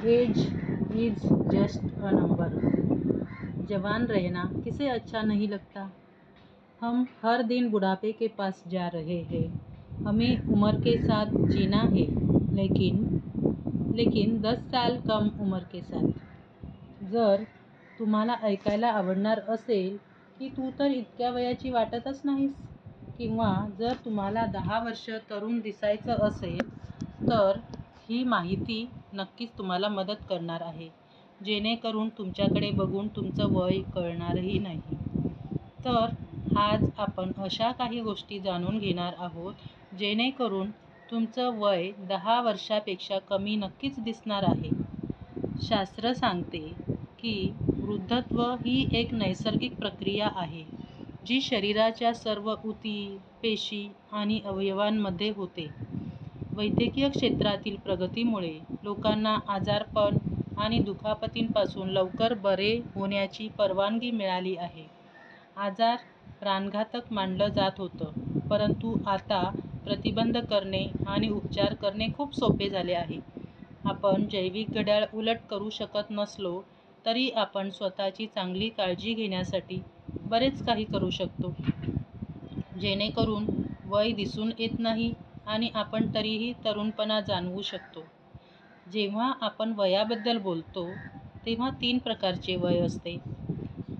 Age is just a number. जवान रहना किसे अच्छा नहीं लगता। हम हर दिन बुढ़ापे के पास जा रहे हैं। हमें उम्र के साथ जीना है, लेकिन 10 साल कम उम्र के साथ। जर तुम्हाला ऐकायला आवडणार असेल की तू तर इतक्या वयाची वाटतच नाहीस, किंवा जर तुम्हाला 10 वर्ष तरुण दिसायचं असेल, तर ही माहिती नक्कीच तुम्हाला मदत करणार आहे, जेणेकरून तुमच्याकडे बघून तुमचं वय कळणारही नाही. तर आज आपण अशा काही गोष्टी जाणून घेणार आहोत, जेणेकरून तुमचं वय 10 वर्षापेक्षा कमी नक्कीच दिसणार आहे. शास्त्र सांगते की वृद्धत्व ही एक नैसर्गिक प्रक्रिया आहे, जी शरीराच्या सर्व ऊती, पेशी आणि अवयवांमध्ये होते. वैद्यकीय क्षेत्रातील प्रगतीमुळे लोकांना आजारपण आणि दुखापतींपासून लवकर बरे होण्याची परवानगी मिळाली आहे. आजार प्राणघातक मानलं जात होतं, परंतु आता प्रतिबंध करणे आणि उपचार करणे खूप सोपे झाले आहे. आपण जैविक घड्याळ उलट करू शकत नसलो तरी आपण स्वतःची चांगली काळजी घेण्यासाठी बरेच काही करू शकतो, जेणेकरून वय दिसून येत नाही आणि आपण तरीही तरुणपणा जाणवू शकतो. जेव्हा आपण वयाबद्दल बोलतो तेव्हा 3 प्रकारचे वय असते: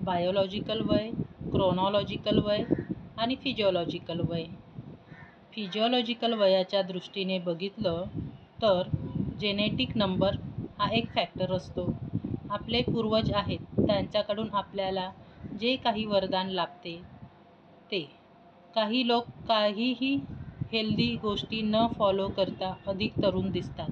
बायोलॉजिकल वय, क्रोनॉलॉजिकल वय आणि फिजिओलॉजिकल वय. फिजिओलॉजिकल वयाच्या दृष्टीने बघितलं तर जेनेटिक नंबर हा एक फॅक्टर असतो. आपले पूर्वज आहेत, त्यांच्याकडून आपल्याला जे काही वरदान लाभते ते. काही लोक काहीही हेल्दी गोष्टी न फॉलो करता अधिक तरुण दिसतात.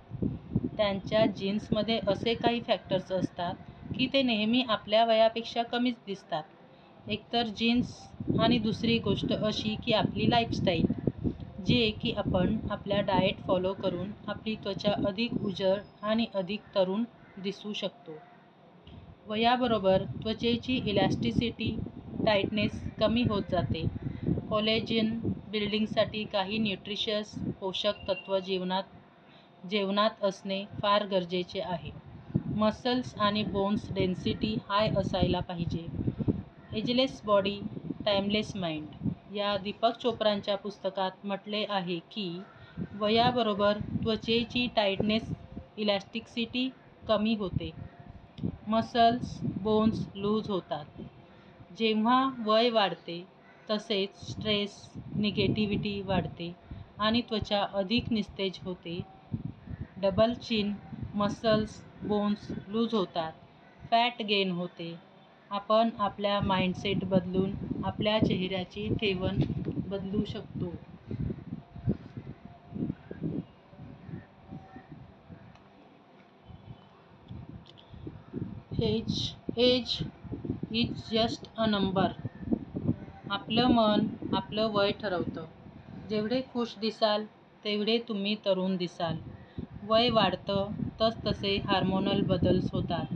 त्यांच्या जीन्समध्ये असे काही फॅक्टर्स असतात की ते नेहमी आपल्या वयापेक्षा कमीच दिसतात. एकतर जीन्स आणि दुसरी गोष्ट अशी की आपली लाईफस्टाईल, जे की आपण आपल्या डाएट फॉलो करून आपली त्वचा अधिक उजळ आणि अधिक तरुण दिसू शकतो. वयाबरोबर त्वचेची इलॅस्टिसिटी, टाईटनेस कमी होत जाते. कोलेजन बिल्डिंगसाठी काही न्यूट्रिशियस पोषक तत्व जेवणात असणे फार गरजेचे आहे. मसल्स आणि बोन्स डेन्सिटी हाय असायला पाहिजे. एजलेस बॉडी, टाइमलेस माइंड या दीपक चोप्रांच्या पुस्तकात म्हटले आहे की वयाबरोबर त्वचेची टाईटनेस, इलॅस्टिसिटी कमी होते. मसल्स, बोन्स लूज होतात. जेव्हा वय वाढते तसेच स्ट्रेस, निगेटिव्हिटी वाढते आणि त्वचा अधिक निस्तेज होते. Double chin, muscles, bones loose होतात, फॅट गेन होते. आपण आपल्या माइंडसेट बदलून आपल्या चेहऱ्याची ठेवण बदलू शकतो. Age is just a number. आपलं मन आपलं वय ठरवतं. जेवढे खुश दिसाल तेवढे तुम्ही तरुण दिसाल. वय वाढतं तसतसे हार्मोनल बदल होतात.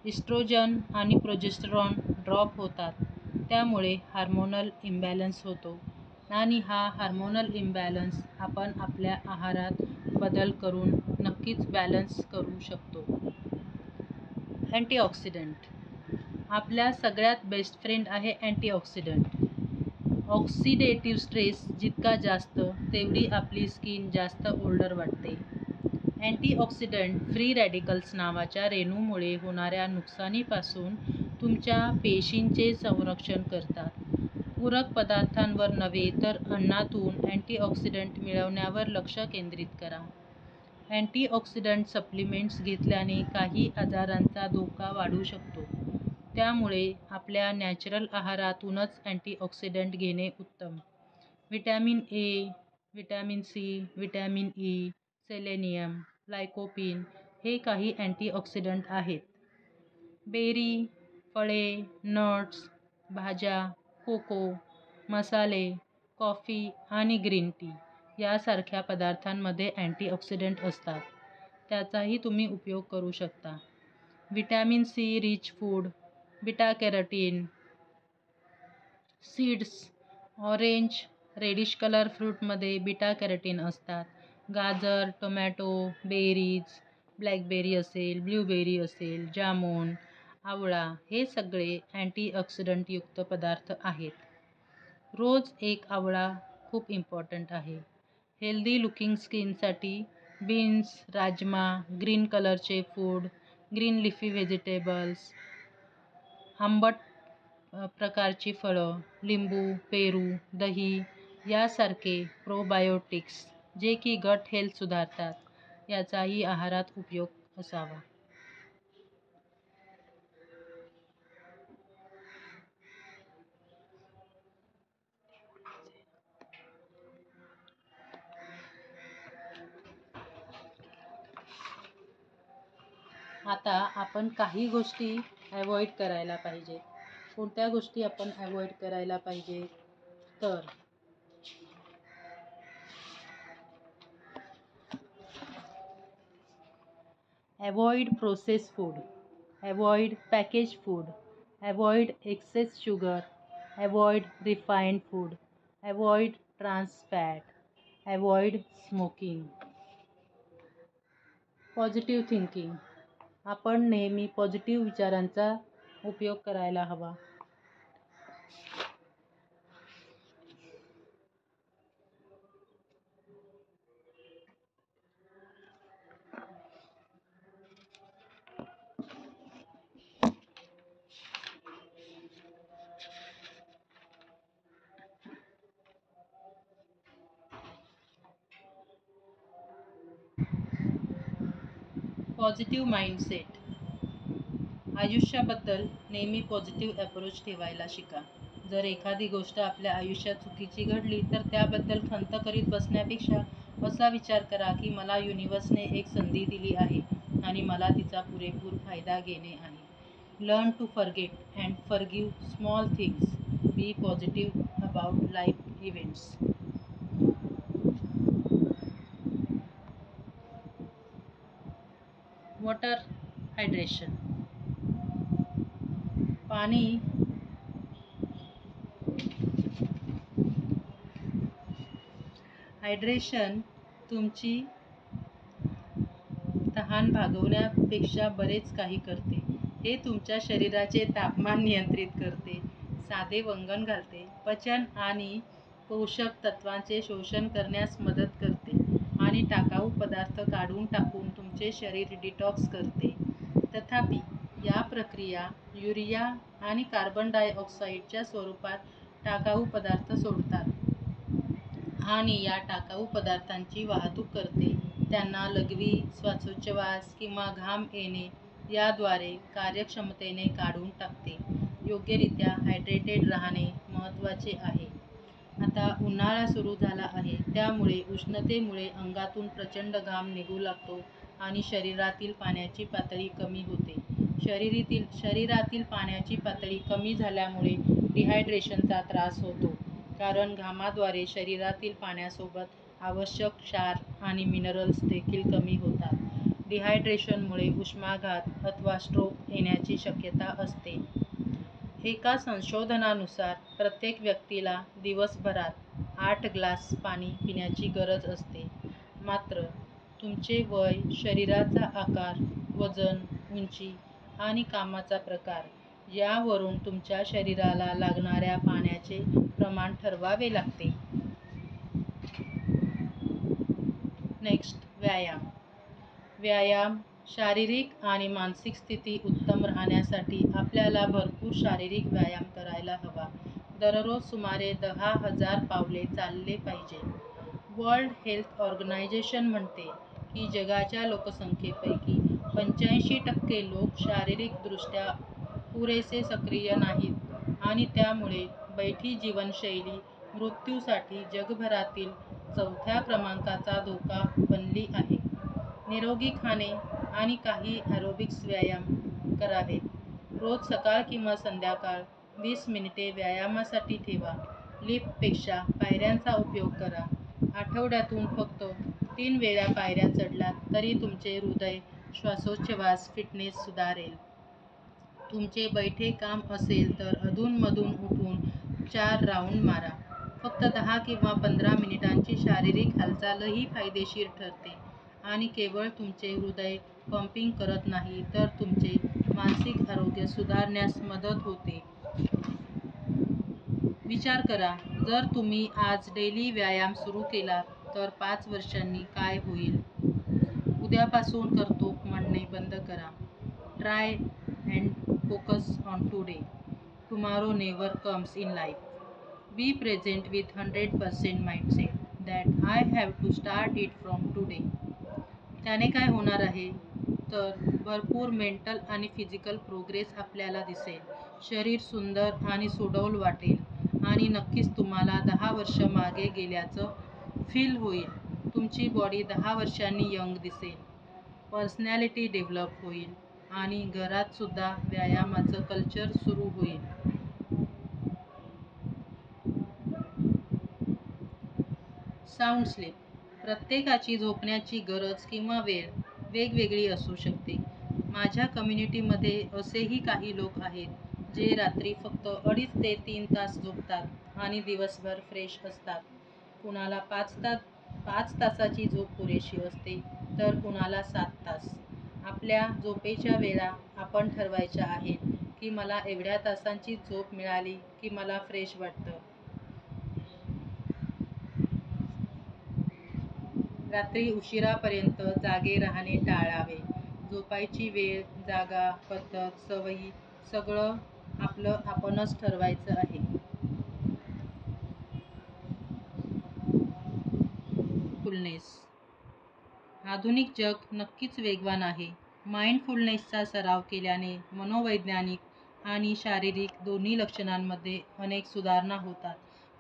इस्ट्रोजन आणि प्रोजेस्टेरॉन ड्रॉप होतात. त्यामुळे हार्मोनल इम्बॅलन्स होतो आणि हा हार्मोनल इम्बॅलन्स आपण आपल्या आहारात बदल करून नक्कीच बॅलन्स करू शकतो. अँटीऑक्सिडंट. आपल्या सगळ्यात बेस्ट फ्रेंड आहे अँटीऑक्सिडंट. ऑक्सिडेटिव्ह स्ट्रेस जितका जास्त तेवढी आपली स्किन जास्त ओल्डर वाटते. अँटीऑक्सिडंट फ्री रॅडिकल्स नावाच्या रेणूमुळे होणाऱ्या नुकसानीपासून तुमच्या पेशींचे संरक्षण करतात. पूरक पदार्थांवर नव्हे तर अन्नातून अँटीऑक्सिडंट मिळवण्यावर लक्ष केंद्रित करा. अँटीऑक्सिडंट सप्लिमेंट्स घेतल्याने काही आजारांचा धोका वाढू शकतो. त्यामुळे आपल्या नॅचरल आहारातूनच अँटीऑक्सिडंट घेणे उत्तम. Vitamin A, vitamin C, vitamin E, selenium, lycopene हे काही अँटीऑक्सिडंट आहेत. बेरी, फळे, नट्स, भाज्या, कोको, मसाले, कॉफी आणि ग्रीन टी यासारख्या पदार्थांमध्ये अँटीऑक्सिडंट असतात. त्याचाही तुम्ही उपयोग करू शकता. Vitamin C rich food, beta carotene, seeds, orange, reddish colour फ्रूटमध्ये बीटा कॅरोटीन असतात. गाजर, टोमॅटो, बेरीज, ब्लॅकबेरी असेल, ब्लूबेरी असेल, जामून, आवळा हे सगळे अँटीऑक्सिडंटयुक्त पदार्थ आहेत. रोज एक आवळा खूप इम्पॉर्टंट आहे. हेल्दी लुकिंग स्किनसाठी बीन्स, राजमा, ग्रीन कलरचे फूड, ग्रीन लिफी व्हेजिटेबल्स, आंबट प्रकारची फळं, लिंबू, पेरू, दही यासारखे प्रोबायोटिक्स जे की गट हेल्थ सुधारतात, याचाही आहारात उपयोग असावा. आता आपण काही गोष्टी अवॉइड करायला पाहिजे. कोणत्या गोष्टी आपण अवॉइड करायला पाहिजे तर avoid process food, avoid package food, avoid excess sugar, avoid refined food, avoid trans fat, avoid smoking. Positive thinking, आपण नेहमी पॉझिटिव्ह विचारांचा उपयोग करायला हवा. पॉझिटिव्ह माइंडसेट, आयुष्याबद्दल नेहमी पॉझिटिव्ह अप्रोच ठेवायला शिका. जर एखादी गोष्ट आपल्या आयुष्यात चुकीची घडली तर त्याबद्दल खंत करीत बसण्यापेक्षा असा विचार करा की मला युनिव्हर्सने एक संधी दिली आहे आणि मला तिचा पुरेपूर फायदा घेणे आहे. Learn to forget and forgive small things. Be positive about life events. Water hydration, पाणी हायड्रेशन तुमची तहान भागवण्यापेक्षा बरेच काही करते. हे तुमच्या शरीराचे तापमान नियंत्रित करते, साधे वंगण घालते, पचन आणि पोषक तत्वांचे शोषण करण्यास मदत करते आणि टाकाऊ पदार्थ काढून टाकून तुमचे शरीर डिटॉक्स करते. तथापि या प्रक्रिया युरिया आणि कार्बन डायऑक्साईडच्या स्वरूपात टाकाऊ पदार्थ सोडतात आणि या टाकाऊ पदार्थांची वाहतूक करते, त्यांना लघवी, श्वासोच्छवास किंवा घाम येणे याद्वारे कार्यक्षमतेने काढून टाकते. योग्यरित्या हायड्रेटेड राहणे महत्त्वाचे आहे. आता उन्हाळा सुरू झाला आहे, त्यामुळे उष्णतेमुळे अंगातून प्रचंड घाम निघू लागतो आणि शरीरातील पाण्याची पातळी कमी होते. शरीरातील पाण्याची पातळी कमी झाल्यामुळे डिहायड्रेशनचा त्रास होतो, कारण घामाद्वारे शरीरातील पाण्यासोबत आवश्यक क्षार आणि मिनरल्स देखील कमी होतात. डिहायड्रेशनमुळे उष्माघात अथवा स्ट्रोक येण्याची शक्यता असते. एका संशोधनानुसार प्रत्येक व्यक्तीला दिवसभरात 8 ग्लास पाणी पिण्याची गरज असते. मात्र तुमचे वय, शरीराचा आकार, वजन, उंची आणि कामाचा प्रकार यावरून तुमच्या शरीराला लागणाऱ्या पाण्याचे प्रमाण ठरवावे लागते. नेक्स्ट, व्यायाम. व्यायाम, शारीरिक आणि मानसिक स्थिती उत्तम राहण्यासाठी आपल्याला भरपूर शारीरिक व्यायाम करायला हवा. दररोज सुमारे 10,000 पावले चालले पाहिजे. वर्ल्ड हेल्थ ऑर्गनायझेशन म्हणते की जगाच्या लोकसंख्येपैकी 85% लोक शारीरिकदृष्ट्या पुरेसे सक्रिय नाहीत आणि त्यामुळे बैठी जीवनशैली मृत्यूसाठी जगभरातील 4थ्या क्रमांकाचा धोका बनली आहे. निरोगी खाणे आणि काही ॲरोबिक्स व्यायाम करावेत. रोज सकाळ किंवा संध्याकाळ 20 मिनिटे व्यायामासाठी ठेवा. लिफ्टपेक्षा पायऱ्यांचा उपयोग करा. आठवड्यातून फक्त 3 वेळा पायऱ्या चढलात तरी तुमचे हृदय, श्वासोच्छवास, फिटनेस सुधारेल. तुमचे बैठे काम असेल तर अधूनमधून उठून 4 राऊंड मारा. फक्त 10 किंवा 15 मिनिटांची शारीरिक हालचालही फायदेशीर ठरते आणि केवळ तुमचे हृदय पंपिंग करत नाही तर तुमचे मानसिक आरोग्य सुधारण्यास मदत होते. विचार करा, जर तुम्ही आज डेली व्यायाम सुरू केला तर 5 वर्षांनी काय होईल? उद्यापासून करतो म्हणणे बंद करा. Try and focus on today. Tomorrow never comes in life. Be present with 100% mindset that I have to start it from today. त्याने काय होणार आहे? तर भरपूर मेंटल आणि फिजिकल प्रोग्रेस आपल्याला दिसेल. शरीर सुंदर आणि सुडौल वाटेल आणि नक्कीच तुम्हाला 10 वर्ष मागे गेल्याचं फील होईल. तुमची बॉडी 10 वर्षांनी यंग दिसेल. पर्सनॅलिटी डेव्हलप होईल आणि घरात सुद्धा व्यायामाचं कल्चर सुरू होईल. Sound sleep. प्रत्येकाची झोपण्याची गरज किंवा वेळ वेगवेगळी असू शकते. माझ्या कम्युनिटीमध्ये असेही काही लोक आहेत जे रात्री फक्त 2.5 ते 3 तास झोपतात आणि दिवसभर फ्रेश असतात. कुणाला 5 तासाची झोप पुरेशी असते तर कुणाला 7 तास. आपल्या झोपेच्या वेळा आपण ठरवायच्या आहेत की मला एवढ्या तासांची झोप मिळाली की मला फ्रेश वाटतं. रात्री उशिरापर्यंत जागे राहणे टाळावे. झोपायची वेळ, जागा, पद्धत, सवयी सगळं आपलं आपणच ठरवायचं आहे. माइंडफुलनेस. आधुनिक जग नक्कीच वेगवान आहे. माइंडफुलनेसचा सराव केल्याने मनोवैज्ञानिक आणि शारीरिक दोन्ही लक्षणांमध्ये अनेक सुधारणा होतात,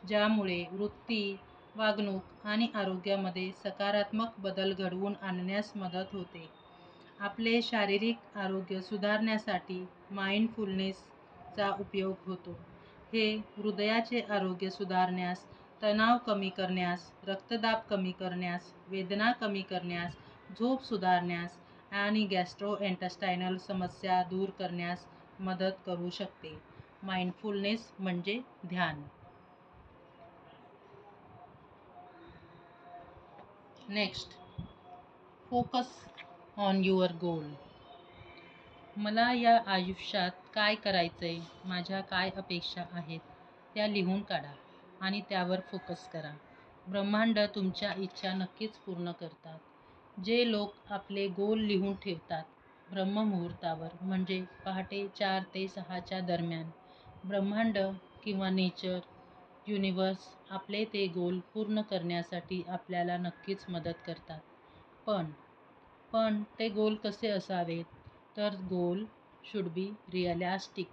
ज्यामुळे वृत्ती, वागणूक आणि आरोग्यामध्ये सकारात्मक बदल घडवून आणण्यास मदत होते. आपले शारीरिक आरोग्य सुधारण्यासाठी माइंडफुलनेसचा उपयोग होतो. हे हृदयाचे आरोग्य सुधारण्यास, तणाव कमी करण्यास, रक्तदाब कमी करण्यास, वेदना कमी करण्यास, झोप सुधारण्यास आणि गॅस्ट्रोइंटेस्टायनल समस्या दूर करण्यास मदत करू शकते. माइंडफुलनेस म्हणजे ध्यान. नेक्स्ट, फोकस ऑन युअर गोल. मला या आयुष्यात काय करायचंय, माझ्या काय अपेक्षा आहेत त्या लिहून काढा आणि त्यावर फोकस करा. ब्रह्मांड तुमच्या इच्छा नक्कीच पूर्ण करतात. जे लोक आपले गोल लिहून ठेवतात, ब्रह्ममुहूर्तावर म्हणजे पहाटे 4 ते 6च्या दरम्यान, ब्रह्मांड किंवा नेचर, युनिवर्स आपले ते गोल पूर्ण करण्यासाठी आपल्याला नक्कीच मदत करतात. पण ते गोल कसे असावेत? तर goal should be realistic,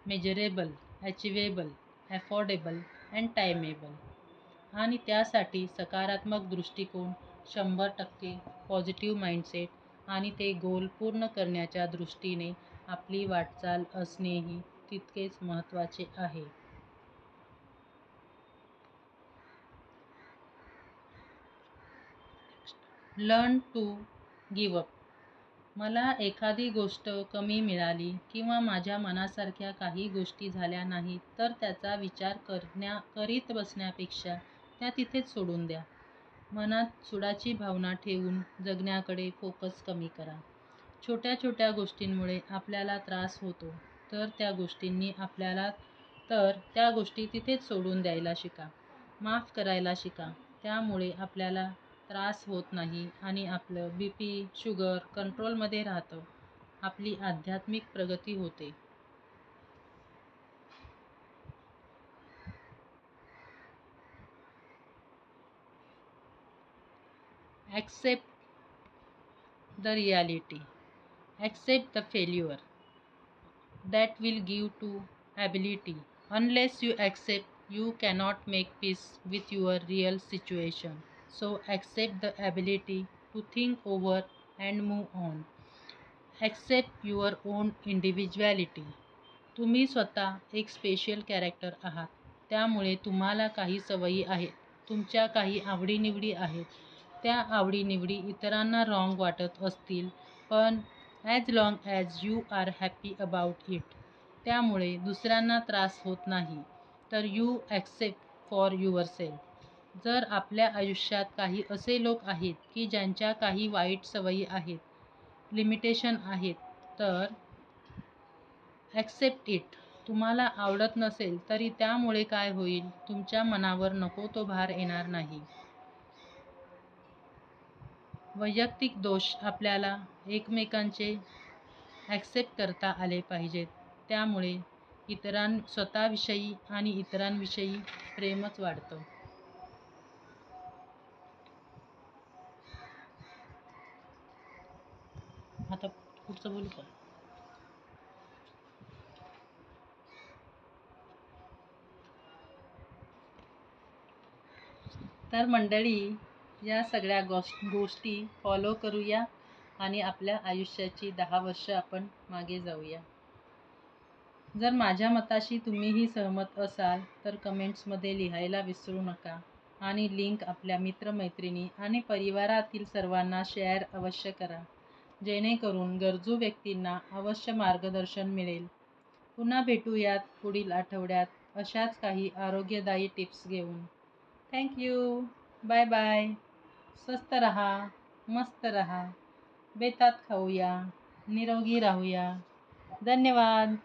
measurable, achievable, affordable and timeable. आणि त्यासाठी सकारात्मक दृष्टिकोन, 100% पॉझिटिव्ह माइंडसेट आणि ते गोल पूर्ण करण्याच्या दृष्टीने आपली वाटचाल असणेही तितकेच महत्त्वाचे आहे. Learn to give up. मला एखादी गोष्ट कमी मिळाली किंवा माझ्या मनासारख्या काही गोष्टी झाल्या नाहीत तर त्याचा विचार करीत बसण्यापेक्षा त्या तिथेच सोडून द्या. मनात सुडाची भावना ठेवून जगण्याकडे फोकस कमी करा. छोट्या छोट्या गोष्टींमुळे आपल्याला त्रास होतो तर त्या गोष्टी तिथेच सोडून द्यायला शिका. माफ करायला शिका. त्यामुळे आपल्याला त्रास होत नाही आणि आपलं BP, शुगर कंट्रोलमध्ये राहतं. आपली आध्यात्मिक प्रगती होते. Accept the reality. Accept the failure. That will give to ability. Unless you accept, you cannot make peace with your real situation. So accept the ability to think over and move on. Accept your own individuality. तुम्ही स्वतः एक special character आहात. त्यामुळे तुम्हाला काही सवयी आहेत, तुमच्या काही आवडीनिवडी आहेत. त्या आवडीनिवडी इतरांना रॉंग वाटत असतील, पण as long as you are happy about it, त्यामुळे दुसऱ्यांना त्रास होत नाही, तर यू ॲक्सेप्ट फॉर युअरसेल्फ. जर आपल्या आयुष्यात काही असे लोक आहेत की ज्यांच्या काही वाईट सवयी आहेत, लिमिटेशन आहेत तर ॲक्सेप्ट इट. तुम्हाला आवडत नसेल तरी त्यामुळे काय होईल? तुमच्या मनावर नको तो भार येणार नाही. वैयक्तिक दोष आपल्याला एकमेकांचे ॲक्सेप्ट करता आले पाहिजेत. त्यामुळे स्वतःविषयी आणि इतरांविषयी प्रेमच वाढतं. आता पुढचं बोलू का? तर मंडळी, या सगळ्या गोष्टी फॉलो करूया आणि आपल्या आयुष्याची 10 वर्ष आपण मागे जाऊया. जर माझ्या मताशी तुम्हीही सहमत असाल तर कमेंट्समध्ये लिहायला विसरू नका आणि लिंक आपल्या मित्रमैत्रिणी आणि परिवारातील सर्वांना शेअर अवश्य करा, जेणेकरून गरजू व्यक्तींना अवश्य मार्गदर्शन मिळेल. पुन्हा भेटूयात पुढील आठवड्यात अशाच काही आरोग्यदायी टिप्स घेऊन. थँक्यू. Bye bye. स्वस्त रहा, मस्त रहा, बेतात खाऊया, निरोगी राहूया. धन्यवाद.